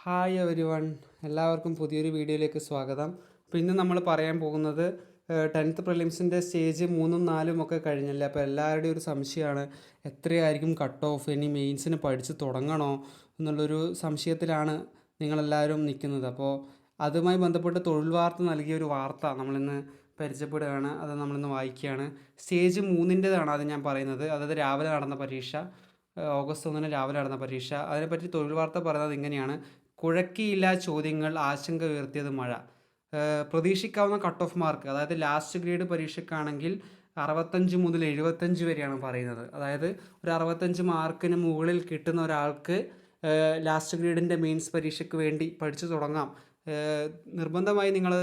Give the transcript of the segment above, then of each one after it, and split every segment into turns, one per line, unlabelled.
Hi every one, എല്ലാവർക്കും പുതിയൊരു വീഡിയോയിലേക്ക് സ്വാഗതം. അപ്പോൾ ഇന്ന് നമ്മൾ പറയാൻ പോകുന്നത് 10th പ്രിലിംസിൻ്റെ സ്റ്റേജ് 3ഉം 4ഉം ഒക്കെ കഴിഞ്ഞല്ലേ. അപ്പോൾ എല്ലാവരുടെയും ഒരു സംശയമാണ് എത്രയായിരിക്കും കട്ട് ഓഫ്, ഇനി മെയിൻസിന് പഠിച്ച് തുടങ്ങണോ എന്നുള്ളൊരു സംശയത്തിലാണ് നിങ്ങളെല്ലാവരും നിൽക്കുന്നത്. അപ്പോൾ അതുമായി ബന്ധപ്പെട്ട് തൊഴിൽ വാർത്ത നൽകിയ ഒരു വാർത്ത നമ്മളിന്ന് പരിചയപ്പെടുകയാണ്. അത് നമ്മളിന്ന് വായിക്കുകയാണ്. സ്റ്റേജ് 3ൻ്റെതാണ് അത് ഞാൻ പറയുന്നത്. അതായത് രാവിലെ നടന്ന പരീക്ഷ, ഓഗസ്റ്റ് 1 രാവിലെ നടന്ന പരീക്ഷ. അതിനെപ്പറ്റി തൊഴിൽ വാർത്ത പറയുന്നത് ഇങ്ങനെയാണ്: കുഴക്കിയില്ല ചോദ്യങ്ങൾ, ആശങ്ക ഉയർത്തിയത് മഴ. പ്രതീക്ഷിക്കാവുന്ന കട്ട് ഓഫ് മാർക്ക്, അതായത് ലാസ്റ്റ് ഗ്രേഡ് പരീക്ഷയ്ക്കാണെങ്കിൽ 65 മുതൽ 75 വരെയാണ് പറയുന്നത്. അതായത് ഒരു 65 മാർക്കിന് മുകളിൽ കിട്ടുന്ന ഒരാൾക്ക് ലാസ്റ്റ് ഗ്രേഡിൻ്റെ മെയിൻസ് പരീക്ഷയ്ക്ക് വേണ്ടി പഠിച്ചു തുടങ്ങാം. നിർബന്ധമായി നിങ്ങൾ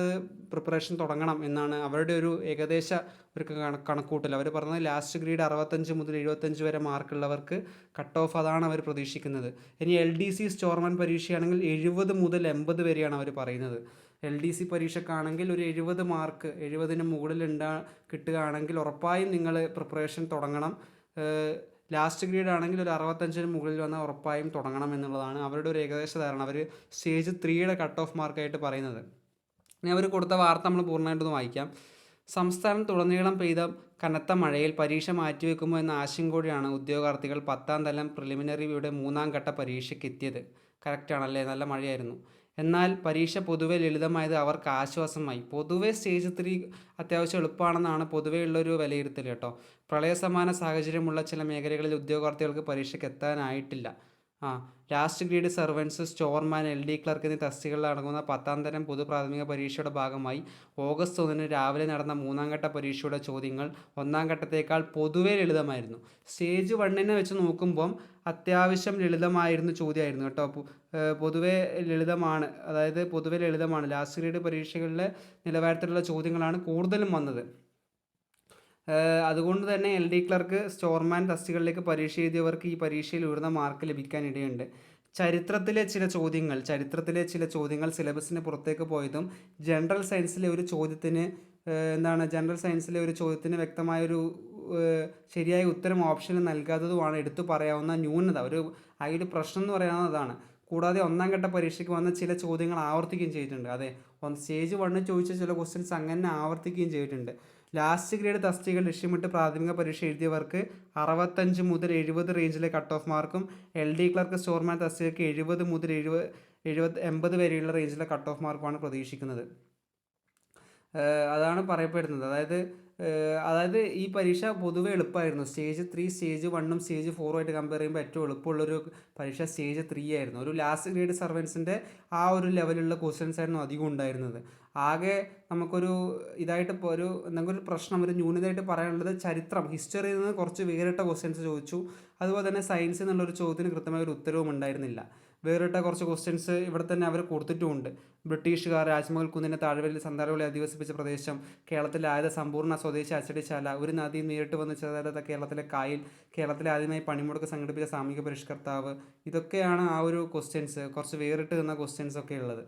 പ്രിപ്പറേഷൻ തുടങ്ങണം എന്നാണ് അവരുടെ ഒരു ഏകദേശ ഒരു കണക്കൂട്ടൽ. അവർ പറഞ്ഞത് ലാസ്റ്റ് ഗ്രേഡ് 65 മുതൽ 75 വരെ മാർക്കുള്ളവർക്ക് കട്ട് ഓഫ്, അതാണ് അവർ പ്രതീക്ഷിക്കുന്നത്. ഇനി LDC സ്റ്റോർമാൻ പരീക്ഷയാണെങ്കിൽ 70 മുതൽ 80 വരെയാണ് അവർ പറയുന്നത്. LDC പരീക്ഷക്കാണെങ്കിൽ ഒരു 70 മാർക്ക്, 70ന് മുകളിൽ കിട്ടുകയാണെങ്കിൽ ഉറപ്പായും നിങ്ങൾ പ്രിപ്പറേഷൻ തുടങ്ങണം. ലാസ്റ്റ് ഗ്രേഡ് ആണെങ്കിൽ ഒരു 65ന് മുകളിൽ വന്നാൽ ഉറപ്പായും തുടങ്ങണം എന്നുള്ളതാണ് അവരുടെ ഒരു ഏകദേശ ധാരണ. അവർ സ്റ്റേജ് 3യുടെ കട്ട് ഓഫ് മാർക്കായിട്ട് പറയുന്നത്. ഇനി അവർ കൊടുത്ത വാർത്ത നമ്മൾ പൂർണ്ണമായിട്ടൊന്ന് വായിക്കാം. സംസ്ഥാനത്തുടനീളം പെയ്ത കനത്ത മഴയിൽ പരീക്ഷ മാറ്റിവെക്കുമോ എന്ന ആശങ്കയോടെയാണ് ഉദ്യോഗാർത്ഥികൾ 10ാം തലം പ്രിലിമിനറിയുടെ 3ാം ഘട്ട പരീക്ഷയ്ക്ക് എത്തിയത്. കറക്റ്റാണല്ലേ, നല്ല മഴയായിരുന്നു. എന്നാൽ പരീക്ഷ പൊതുവെ ലളിതമായത് അവർക്ക് ആശ്വാസമായി. പൊതുവെ സ്റ്റേജ് 3 അത്യാവശ്യം എളുപ്പമാണെന്നാണ് പൊതുവെയുള്ളൊരു വിലയിരുത്തൽ കേട്ടോ. പ്രളയസമാന സാഹചര്യമുള്ള ചില മേഖലകളിൽ ഉദ്യോഗാർത്ഥികൾക്ക് പരീക്ഷയ്ക്ക് എത്താനായിട്ടില്ല. Last grade servants, storeman, LD clerk എന്നീ തസ്തികകളിൽ അടങ്ങുന്ന 10ാം തരം പൊതു പ്രാഥമിക പരീക്ഷയുടെ ഭാഗമായി ഓഗസ്റ്റ് 1 രാവിലെ നടന്ന 3ാം ഘട്ട പരീക്ഷയുടെ ചോദ്യങ്ങൾ 1ാം ഘട്ടത്തേക്കാൾ പൊതുവെ ലളിതമായിരുന്നു. സ്റ്റേജ് 1നെ വെച്ച് നോക്കുമ്പം അത്യാവശ്യം ലളിതമായിരുന്നു ചോദ്യമായിരുന്നു കേട്ടോ. പൊതുവെ ലളിതമാണ്, അതായത് പൊതുവെ ലളിതമാണ്. ലാസ്റ്റ് ഗ്രേഡ് പരീക്ഷകളിലെ നിലവാരത്തിലുള്ള ചോദ്യങ്ങളാണ് കൂടുതലും വന്നത്. അതുകൊണ്ട് തന്നെ LD ക്ലർക്ക്, സ്റ്റോർമാൻ തസ്തികകളിലേക്ക് പരീക്ഷ എഴുതിയവർക്ക് ഈ പരീക്ഷയിൽ ഉയർന്ന മാർക്ക് ലഭിക്കാനിടയുണ്ട്. ചരിത്രത്തിലെ ചില ചോദ്യങ്ങൾ സിലബസിന് പുറത്തേക്ക് പോയതും ജനറൽ സയൻസിലെ ഒരു ചോദ്യത്തിന് വ്യക്തമായൊരു ശരിയായ ഉത്തരം ഓപ്ഷനിൽ നൽകാത്തതുമാണ് എടുത്തു പറയാവുന്ന ന്യൂനത. അതിൻ്റെ പ്രശ്നം എന്ന് പറയാവുന്നതാണ്. കൂടാതെ 1ാം ഘട്ട പരീക്ഷയ്ക്ക് വന്ന ചില ചോദ്യങ്ങൾ ആവർത്തിക്കുകയും ചെയ്തിട്ടുണ്ട്. അതെ, സ്റ്റേജ് 1 ചോദിച്ച ചില ക്വസ്റ്റ്യൻസ് അങ്ങനെ ആവർത്തിക്കുകയും ചെയ്തിട്ടുണ്ട്. ലാസ്റ്റ് ഗ്രേഡ് തസ്തികകൾ ലക്ഷ്യമിട്ട് പ്രാഥമിക പരീക്ഷ എഴുതിയവർക്ക് 65 മുതൽ 70 റേഞ്ചിലെ കട്ട് ഓഫ് മാർക്കും LD ക്ലർക്ക്, സ്റ്റോർമാൻ തസ്തികയ്ക്ക് 70 മുതൽ 80 വരെയുള്ള റേഞ്ചിലെ കട്ട് ഓഫ് മാർക്കുമാണ് പ്രതീക്ഷിക്കുന്നത്. അതാണ് പറയപ്പെടുന്നത്. അതായത് ഈ പരീക്ഷ പൊതുവെ എളുപ്പമായിരുന്നു. സ്റ്റേജ് 3 സ്റ്റേജ് 1ഉം സ്റ്റേജ് 4ഉമായിട്ട് കമ്പയർ ചെയ്യുമ്പോൾ ഏറ്റവും എളുപ്പമുള്ളൊരു പരീക്ഷ സ്റ്റേജ് 3 ആയിരുന്നു. ഒരു ലാസ്റ്റ് ഗ്രേഡ് സർവൻസിൻ്റെ ആ ഒരു ലെവലുള്ള ക്വസ്റ്റ്യൻസ് ആയിരുന്നു അധികം ഉണ്ടായിരുന്നത്. ആകെ നമുക്കൊരു എന്തെങ്കിലും ഒരു പ്രശ്നം, ഒരു ന്യൂനതയായിട്ട് പറയാനുള്ളത് ഹിസ്റ്ററിയിൽ നിന്ന് കുറച്ച് വേറിട്ട ക്വസ്റ്റ്യൻസ് ചോദിച്ചു. അതുപോലെ തന്നെ സയൻസ് എന്നുള്ളൊരു ചോദ്യത്തിന് കൃത്യമായ ഒരു ഉത്തരവും ഉണ്ടായിരുന്നില്ല. വേറിട്ട കുറച്ച് ക്വസ്റ്റ്യൻസ് ഇവിടെ തന്നെ അവർ കൊടുത്തിട്ടുമുണ്ട്. ബ്രിട്ടീഷുകാർ രാജ്മഹൽ കുന്നിൻ്റെ താഴ്വരയിൽ സന്താലുകളെ അധിവസിപ്പിച്ച പ്രദേശം, കേരളത്തിലായത് സമ്പൂർണ്ണ സ്വദേശി അച്ചടിശാല, ഒരു നദി നേരിട്ട് വന്ന് ചേരാത്ത കേരളത്തിലെ കായൽ, കേരളത്തിലെ ആദ്യമായി പണിമുടക്ക് സംഘടിപ്പിച്ച സാമൂഹിക പരിഷ്കർത്താവ്. ഇതൊക്കെയാണ് ആ ഒരു ക്വസ്റ്റ്യൻസ്, കുറച്ച് വേറിട്ട് നിന്ന ക്വസ്റ്റ്യൻസ് ഒക്കെ ഉള്ളത്.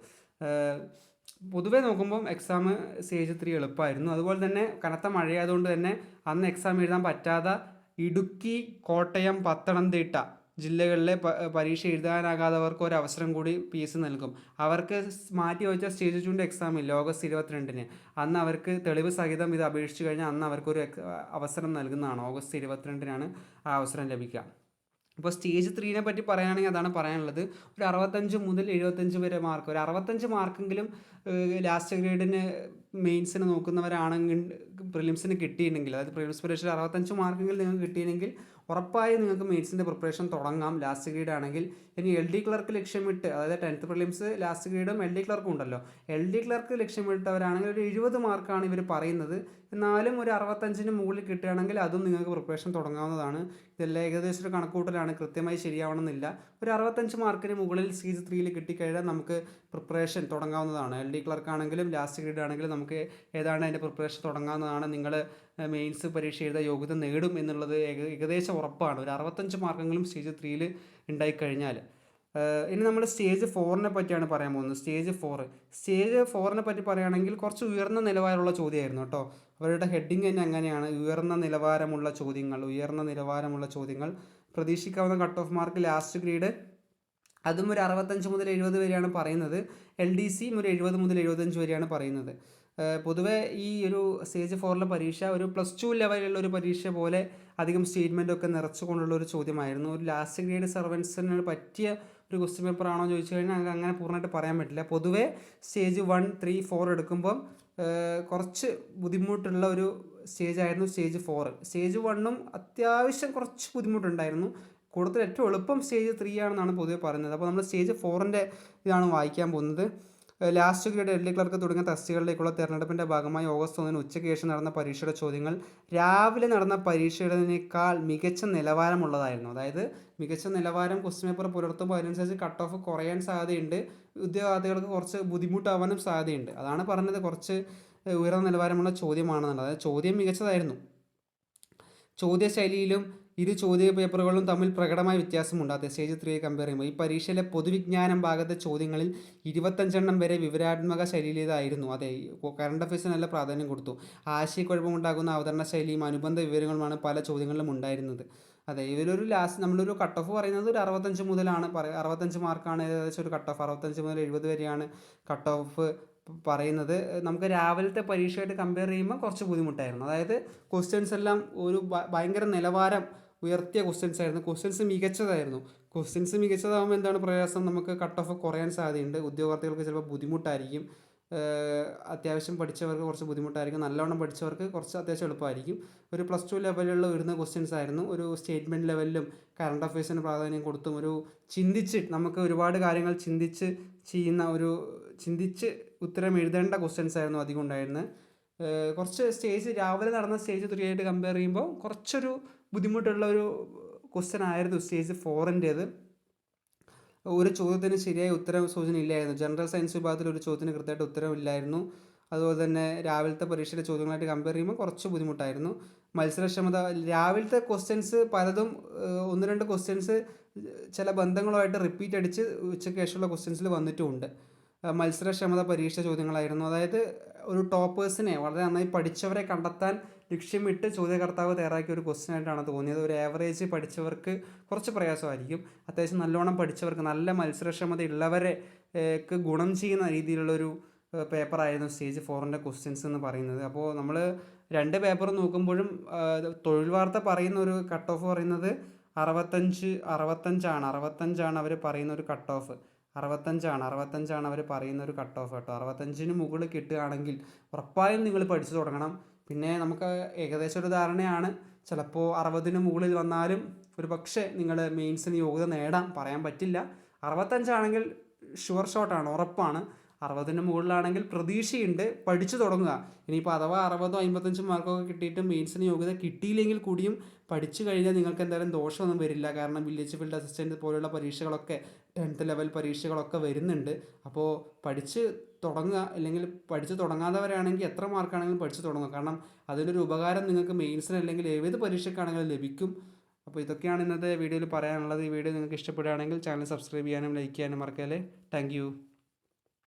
പൊതുവേ നോക്കുമ്പം എക്സാം സ്റ്റേജ് 3 എളുപ്പമായിരുന്നു. അതുപോലെ തന്നെ കനത്ത മഴയായതുകൊണ്ട് തന്നെ അന്ന് എക്സാം എഴുതാൻ പറ്റാതെ ഇടുക്കി, കോട്ടയം, പത്തനംതിട്ട ജില്ലകളിലെ പരീക്ഷ എഴുതാനാകാത്തവർക്ക് ഒരു അവസരം കൂടി PSC നൽകും. അവർക്ക് മാറ്റി വെച്ച സ്റ്റേജ് 2ൻ്റെ എക്സാം ഇല്ല ഓഗസ്റ്റ് 22 അന്ന് അവർക്ക് തെളിവ് സഹിതം ഇത് അപേക്ഷിച്ച് കഴിഞ്ഞാൽ അന്ന് അവർക്കൊരു അവസരം നൽകുന്നതാണ്. ഓഗസ്റ്റ് 22 ആ അവസരം ലഭിക്കുക. ഇപ്പോൾ സ്റ്റേജ് 3നെ പറ്റി പറയുകയാണെങ്കിൽ അതാണ് പറയാനുള്ളത്. ഒരു 65 മുതൽ 75 വരെ മാർക്ക്, ഒരു 65 മാർക്കെങ്കിലും ലാസ്റ്റ് ഗ്രേഡിന് മെയിൻസിന് നോക്കുന്നവരാണെങ്കിൽ പ്രിലിംസിന് കിട്ടിയിട്ടുണ്ടെങ്കിൽ, അതായത് പ്രിലിംസ് പരീക്ഷയിൽ 65 മാർക്കെങ്കിലും നിങ്ങൾക്ക് കിട്ടിയിട്ടുണ്ടെങ്കിൽ ഉറപ്പായും നിങ്ങൾക്ക് മെയിൻസിൻ്റെ പ്രിപ്പറേഷൻ തുടങ്ങാം ലാസ്റ്റ് ഗ്രേഡ് ആണെങ്കിൽ. ഇനി LD ക്ലർക്ക് ലക്ഷ്യമിട്ട്, അതായത് 10th പ്രിലിംസ് ലാസ്റ്റ് ഗ്രേഡും LD ക്ലർക്കും ഉണ്ടല്ലോ, LD ക്ലർക്ക് ലക്ഷ്യമിട്ടവരാണെങ്കിൽ ഒരു 70 മാർക്കാണ് ഇവർ പറയുന്നത്. എന്നാലും ഒരു 65ന് മുകളിൽ കിട്ടുകയാണെങ്കിൽ അതും നിങ്ങൾക്ക് പ്രിപ്പറേഷൻ തുടങ്ങാവുന്നതാണ്. ഇതെല്ലാം ഏകദേശം ഒരു കണക്കൂട്ടലാണ്, കൃത്യമായി ശരിയാവണമെന്നില്ല. ഒരു 65 മാർക്കിന് മുകളിൽ സ്റ്റേജ് 3യിൽ കിട്ടിക്കഴിഞ്ഞാൽ നമുക്ക് പ്രിപ്പറേഷൻ തുടങ്ങാവുന്നതാണ്. LD ക്ലർക്ക് ആണെങ്കിലും ലാസ്റ്റ് ഗ്രേഡ് ആണെങ്കിലും നമുക്ക് ഏതാണ്ട് അതിൻ്റെ പ്രിപ്പറേഷൻ തുടങ്ങാവുന്നതാണ്. നിങ്ങൾ മെയിൻസ് പരീക്ഷ എഴുതാൻ യോഗ്യത നേടും എന്നുള്ളത് ഏകദേശം ഉറപ്പാണ്. ഒരു 65 മാർക്കെങ്കിലും സ്റ്റേജ് 3യിൽ ഉണ്ടായിക്കഴിഞ്ഞാൽ. ഇനി നമ്മൾ സ്റ്റേജ് 4നെ പറ്റിയാണ് പറയാൻ പോകുന്നത്. സ്റ്റേജ് 4നെ പറ്റി പറയുകയാണെങ്കിൽ കുറച്ച് ഉയർന്ന നിലവാരമുള്ള ചോദ്യമായിരുന്നു കേട്ടോ. അവരുടെ ഹെഡിങ് തന്നെ അങ്ങനെയാണ്: ഉയർന്ന നിലവാരമുള്ള ചോദ്യങ്ങൾ. പ്രതീക്ഷിക്കാവുന്ന cut off mark last grade അതും ഒരു 65 മുതൽ 70 വരെയാണ് പറയുന്നത്. LDCയും ഒരു 70 മുതൽ 75 വരെയാണ് പറയുന്നത്. പൊതുവെ ഈ ഒരു സ്റ്റേജ് 4 പരീക്ഷ ഒരു +2 ലെവലുള്ള ഒരു പരീക്ഷ പോലെ അധികം സ്റ്റേറ്റ്മെൻറ്റൊക്കെ നിറച്ചുകൊണ്ടുള്ള ഒരു ചോദ്യമായിരുന്നു. ഒരു ലാസ്റ്റ് ഗ്രേഡ് സർവൻസിന് പറ്റിയ ഒരു ക്വസ്റ്റ്യൻ പേപ്പർ ആണോ എന്ന് ചോദിച്ചു കഴിഞ്ഞാൽ അങ്ങനെ പൂർണ്ണമായിട്ട് പറയാൻ പറ്റില്ല. പൊതുവേ സ്റ്റേജ് 1, 3, 4 എടുക്കുമ്പം കുറച്ച് ബുദ്ധിമുട്ടുള്ള ഒരു സ്റ്റേജായിരുന്നു സ്റ്റേജ് 4. സ്റ്റേജ് 1ഉം അത്യാവശ്യം കുറച്ച് ബുദ്ധിമുട്ടുണ്ടായിരുന്നു. കൂടുതൽ ഏറ്റവും എളുപ്പം സ്റ്റേജ് 3 ആണെന്നാണ് പൊതുവെ പറയുന്നത്. അപ്പോൾ നമ്മൾ സ്റ്റേജ് 4ൻ്റെ ഇതാണ് വായിക്കാൻ പോകുന്നത്. Last grade L D clerk തുടങ്ങിയ തസ്തികകളിലേക്കുള്ള തെരഞ്ഞെടുപ്പിൻ്റെ ഭാഗമായി ഓഗസ്റ്റ് 1 ഉച്ചയ്ക്ക് ശേഷം നടന്ന പരീക്ഷയുടെ ചോദ്യങ്ങൾ രാവിലെ നടന്ന പരീക്ഷയുടേതിനേക്കാൾ മികച്ച നിലവാരമുള്ളതായിരുന്നു. അതായത് മികച്ച നിലവാരം ക്വസ്റ്റ്യൻ പേപ്പർ പുലർത്തുമ്പോൾ അതിനനുസരിച്ച് കട്ട് ഓഫ് കുറയാൻ സാധ്യതയുണ്ട്, ഉദ്യോഗാർത്ഥികൾക്ക് കുറച്ച് ബുദ്ധിമുട്ടാവാനും സാധ്യതയുണ്ട്. അതാണ് പറഞ്ഞത് കുറച്ച് ഉയർന്ന നിലവാരമുള്ള ചോദ്യമാണെന്നുള്ളത്. അതായത് ചോദ്യം മികച്ചതായിരുന്നു. ചോദ്യശൈലിയിലും ഇരു ചോദ്യ പേപ്പറുകളും തമ്മിൽ പ്രകടമായ വ്യത്യാസമുണ്ട്. അത് സ്റ്റേജ് 3 കമ്പയർ ചെയ്യുമ്പോൾ ഈ പരീക്ഷയിലെ പൊതുവിജ്ഞാനം ഭാഗത്തെ ചോദ്യങ്ങളിൽ 25 വരെ വിവരാത്മക ശൈലിയിലേതായിരുന്നു. അതെ, കറണ്ട് അഫയേഴ്സിന് നല്ല പ്രാധാന്യം കൊടുത്തു. ആശയക്കുഴപ്പമുണ്ടാകുന്ന അവതരണ ശൈലിയും അനുബന്ധ വിവരങ്ങളുമാണ് പല ചോദ്യങ്ങളിലും ഉണ്ടായിരുന്നത്. അതെ, ഇവരൊരു ലാസ്റ്റ് നമ്മളൊരു കട്ട് ഓഫ് പറയുന്നത് ഒരു 65 മുതലാണ് 65 മാർക്കാണ് ഏകദേശം ഒരു കട്ട് ഓഫ്. 65 മുതൽ 70 വരെയാണ് കട്ട് ഓഫ് പറയുന്നത്. നമുക്ക് രാവിലത്തെ പരീക്ഷയായിട്ട് കമ്പയർ ചെയ്യുമ്പോൾ കുറച്ച് ബുദ്ധിമുട്ടായിരുന്നു. അതായത് ക്വസ്റ്റ്യൻസ് എല്ലാം ഒരു ഭയങ്കര നിലവാരം ഉയർത്തിയ ക്വസ്റ്റ്യൻസ് ആയിരുന്നു. ക്വസ്റ്റ്യൻസ് മികച്ചതായിരുന്നു. ക്വസ്റ്റ്യൻസ് മികച്ചതാകുമ്പോൾ എന്താണ് പ്രയാസം, നമുക്ക് കട്ട് ഓഫ് കുറയാൻ സാധ്യതയുണ്ട്. ഉദ്യോഗാർത്ഥികൾക്ക് ചിലപ്പോൾ ബുദ്ധിമുട്ടായിരിക്കും. അത്യാവശ്യം പഠിച്ചവർക്ക് കുറച്ച് ബുദ്ധിമുട്ടായിരിക്കും. നല്ലവണ്ണം പഠിച്ചവർക്ക് കുറച്ച് അത്യാവശ്യം എളുപ്പമായിരിക്കും. ഒരു +2 ലെവലിലുള്ള വരുന്ന ക്വസ്റ്റ്യൻസ് ആയിരുന്നു. ഒരു സ്റ്റേറ്റ്മെൻറ്റ് ലെവലിലും കറണ്ട് അഫയേഴ്സിന് പ്രാധാന്യം കൊടുത്തും ഒരു ചിന്തിച്ച് നമുക്ക് ഒരുപാട് കാര്യങ്ങൾ ചിന്തിച്ച് ചെയ്യുന്ന ഒരു ചിന്തിച്ച് ഉത്തരം എഴുതേണ്ട ക്വസ്റ്റ്യൻസ് ആയിരുന്നു അധികം ഉണ്ടായിരുന്നത്. കുറച്ച് സ്റ്റേജ് രാവിലെ നടന്ന സ്റ്റേജ് 3 ആയിട്ട് കമ്പയർ ചെയ്യുമ്പോൾ കുറച്ചൊരു ബുദ്ധിമുട്ടുള്ള ഒരു ക്വസ്റ്റ്യൻ ആയിരുന്നു സ്റ്റേജ് 4ൻ്റേത്. ഒരു ചോദ്യത്തിന് ശരിയായ ഉത്തരം സൂചന ഇല്ലായിരുന്നു. ജനറൽ സയൻസ് വിഭാഗത്തിൽ ഒരു ചോദ്യത്തിന് കൃത്യമായിട്ട് ഉത്തരവില്ലായിരുന്നു. അതുപോലെ തന്നെ രാവിലത്തെ പരീക്ഷയുടെ ചോദ്യങ്ങളായിട്ട് കമ്പയർ ചെയ്യുമ്പോൾ കുറച്ച് ബുദ്ധിമുട്ടായിരുന്നു. മത്സരക്ഷമത രാവിലത്തെ ക്വസ്റ്റ്യൻസ് പലതും 1-2 ക്വസ്റ്റ്യൻസ് ചില ബന്ധങ്ങളുമായിട്ട് റിപ്പീറ്റ് അടിച്ച് ഉച്ചയ്ക്ക് ശേഷമുള്ള ക്വസ്റ്റ്യൻസിൽ വന്നിട്ടുമുണ്ട്. മത്സരക്ഷമത പരീക്ഷ ചോദ്യങ്ങളായിരുന്നു. അതായത് ഒരു ടോപ്പേഴ്സിനെ വളരെ നന്നായി പഠിച്ചവരെ കണ്ടെത്താൻ ലക്ഷ്യമിട്ട് ചോദ്യകർത്താവ് തയ്യാറാക്കിയ ഒരു ക്വസ്റ്റ്യൻ ആയിട്ടാണ് തോന്നിയത്. ഒരു ആവറേജ് പഠിച്ചവർക്ക് കുറച്ച് പ്രയാസമായിരിക്കും. അത്യാവശ്യം നല്ലോണം പഠിച്ചവർക്ക്, നല്ല മത്സരക്ഷമത ഉള്ളവരെ ഗുണം ചെയ്യുന്ന രീതിയിലുള്ളൊരു പേപ്പറായിരുന്നു സ്റ്റേജ് 4ൻ്റെ ക്വസ്റ്റ്യൻസ് എന്ന് പറയുന്നത്. അപ്പോൾ നമ്മൾ 2 പേപ്പർ നോക്കുമ്പോഴും തൊഴിൽ വാർത്ത പറയുന്ന ഒരു കട്ട് ഓഫ് പറയുന്നത് 65 അവർ പറയുന്ന ഒരു കട്ട് ഓഫ്. 65 അവർ പറയുന്ന ഒരു കട്ട് ഓഫ് കേട്ടോ. 65 മുകളിൽ കിട്ടുകയാണെങ്കിൽ ഉറപ്പായും നിങ്ങൾ പഠിച്ചു തുടങ്ങണം. പിന്നെ നമുക്ക് ഏകദേശം ഒരു ധാരണയാണ്, ചിലപ്പോൾ 60 മുകളിൽ വന്നാലും ഒരു പക്ഷേ നിങ്ങൾ മെയിൻസിന് യോഗ്യത നേടാൻ പറയാൻ പറ്റില്ല. 65 ഷുവർ ഷോട്ടാണ്, ഉറപ്പാണ്. 60 മുകളിലാണെങ്കിൽ പ്രതീക്ഷയുണ്ട്, പഠിച്ചു തുടങ്ങുക. ഇനിയിപ്പോൾ അഥവാ 60 55 മാർക്കൊക്കെ കിട്ടിയിട്ട് മെയിൻസിന് യോഗ്യത കിട്ടിയില്ലെങ്കിൽ കൂടിയും പഠിച്ചു കഴിഞ്ഞാൽ നിങ്ങൾക്ക് എന്തായാലും ദോഷമൊന്നും വരില്ല. കാരണം വില്ലേജ് ഫീൽഡ് അസിസ്റ്റൻറ്റ് പോലുള്ള പരീക്ഷകളൊക്കെ 10th ലെവൽ പരീക്ഷകളൊക്കെ വരുന്നുണ്ട്. അപ്പോൾ പഠിച്ച് തുടങ്ങുക. അല്ലെങ്കിൽ പഠിച്ച് തുടങ്ങാത്തവരാണെങ്കിൽ എത്ര മാർക്കാണെങ്കിലും പഠിച്ച് തുടങ്ങുക. കാരണം അതിനൊരു ഉപകാരം നിങ്ങൾക്ക് മെയിൻസിന് അല്ലെങ്കിൽ ഏത് പരീക്ഷയ്ക്കാണെങ്കിലും ലഭിക്കും. അപ്പോൾ ഇതൊക്കെയാണ് ഇന്നത്തെ വീഡിയോയിൽ പറയാനുള്ളത്. ഈ വീഡിയോ നിങ്ങൾക്ക് ഇഷ്ടപ്പെടുകയാണെങ്കിൽ ചാനൽ സബ്സ്ക്രൈബ് ചെയ്യാനും ലൈക്ക് ചെയ്യാനും മറക്കല്ലേ. താങ്ക്